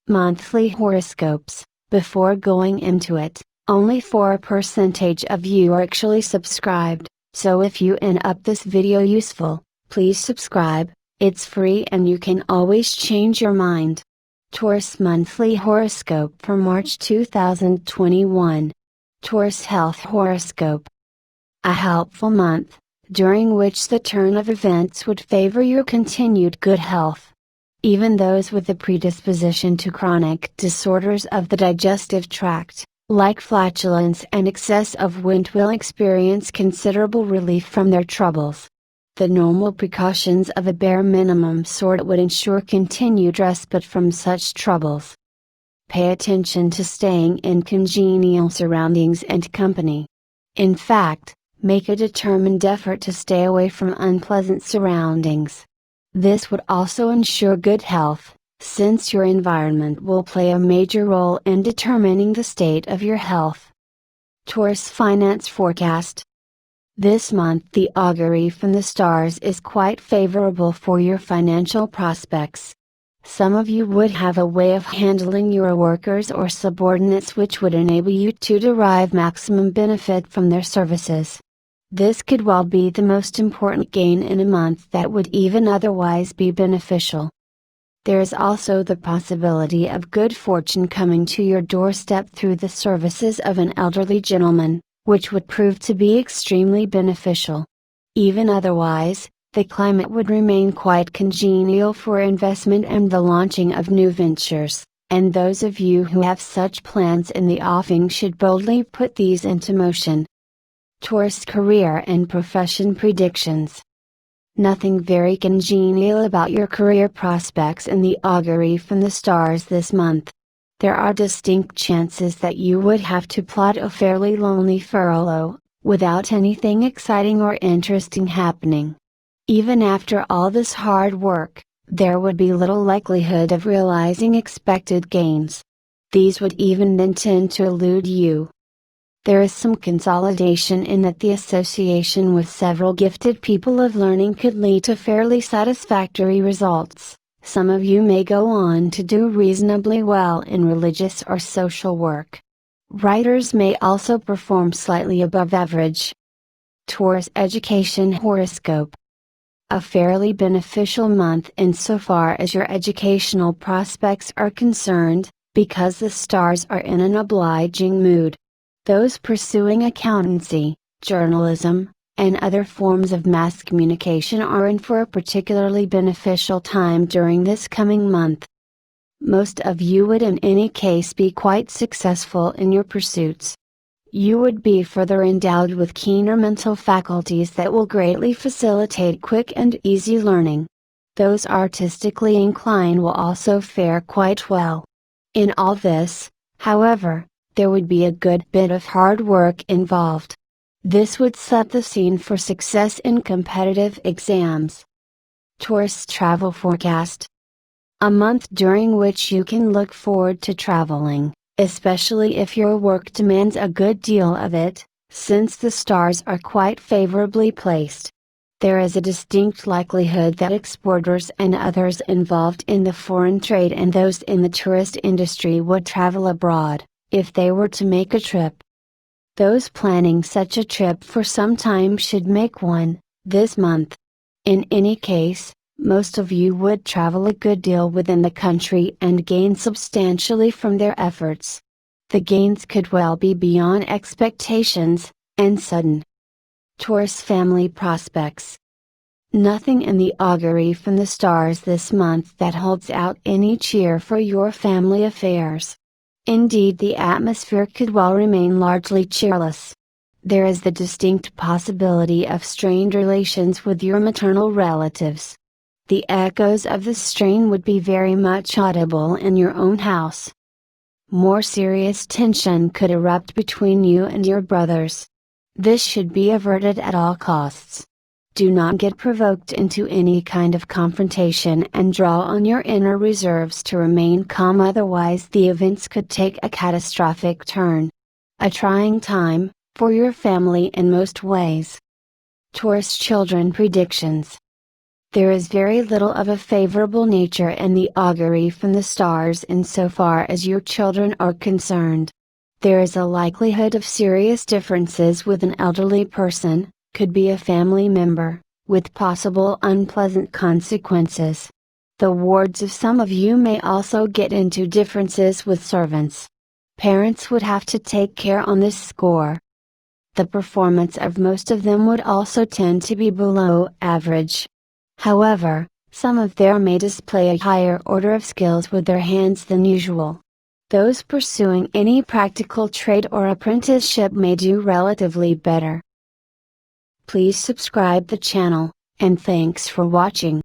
Monthly horoscopes. Before going into it, only 4% of you are actually subscribed, so if you end up this video useful, please subscribe. It's free and you can always change your mind. Taurus Monthly Horoscope for March 2021. Taurus Health Horoscope. A helpful month, during which the turn of events would favor your continued good health. Even those with a predisposition to chronic disorders of the digestive tract, like flatulence and excess of wind, will experience considerable relief from their troubles. The normal precautions of a bare minimum sort would ensure continued respite from such troubles. Pay attention to staying in congenial surroundings and company. In fact, make a determined effort to stay away from unpleasant surroundings. This would also ensure good health, since your environment will play a major role in determining the state of your health. Taurus Finance Forecast. This month the augury from the stars is quite favorable for your financial prospects. Some of you would have a way of handling your workers or subordinates which would enable you to derive maximum benefit from their services. This could well be the most important gain in a month that would even otherwise be beneficial. There is also the possibility of good fortune coming to your doorstep through the services of an elderly gentleman, which would prove to be extremely beneficial. Even otherwise, the climate would remain quite congenial for investment and the launching of new ventures, and those of you who have such plans in the offing should boldly put these into motion. Taurus Career and Profession Predictions. Nothing very congenial about your career prospects in the augury from the stars this month. There are distinct chances that you would have to plot a fairly lonely furlough, without anything exciting or interesting happening. Even after all this hard work, there would be little likelihood of realizing expected gains. These would even then tend to elude you. There is some consolidation in that the association with several gifted people of learning could lead to fairly satisfactory results. Some of you may go on to do reasonably well in religious or social work. Writers may also perform slightly above average. Taurus Education Horoscope. A fairly beneficial month insofar as your educational prospects are concerned, because the stars are in an obliging mood. Those pursuing accountancy, journalism, and other forms of mass communication are in for a particularly beneficial time during this coming month. Most of you would in any case be quite successful in your pursuits. You would be further endowed with keener mental faculties that will greatly facilitate quick and easy learning. Those artistically inclined will also fare quite well. In all this, however, there would be a good bit of hard work involved. This would set the scene for success in competitive exams. Taurus Travel Forecast. A month during which you can look forward to traveling, especially if your work demands a good deal of it, since the stars are quite favorably placed. There is a distinct likelihood that exporters and others involved in the foreign trade and those in the tourist industry would travel abroad, if they were to make a trip. Those planning such a trip for some time should make one, this month. In any case, most of you would travel a good deal within the country and gain substantially from their efforts. The gains could well be beyond expectations, and sudden. Taurus Family Prospects. Nothing in the augury from the stars this month that holds out any cheer for your family affairs. Indeed, the atmosphere could well remain largely cheerless. There is the distinct possibility of strained relations with your maternal relatives. The echoes of this strain would be very much audible in your own house. More serious tension could erupt between you and your brothers. This should be averted at all costs. Do not get provoked into any kind of confrontation and draw on your inner reserves to remain calm, otherwise the events could take a catastrophic turn. A trying time, for your family in most ways. Taurus Children Predictions. There is very little of a favorable nature in the augury from the stars insofar as your children are concerned. There is a likelihood of serious differences with an elderly person, could be a family member, with possible unpleasant consequences. The wards of some of you may also get into differences with servants. Parents would have to take care on this score. The performance of most of them would also tend to be below average. However, some of them may display a higher order of skills with their hands than usual. Those pursuing any practical trade or apprenticeship may do relatively better. Please subscribe the channel, and thanks for watching.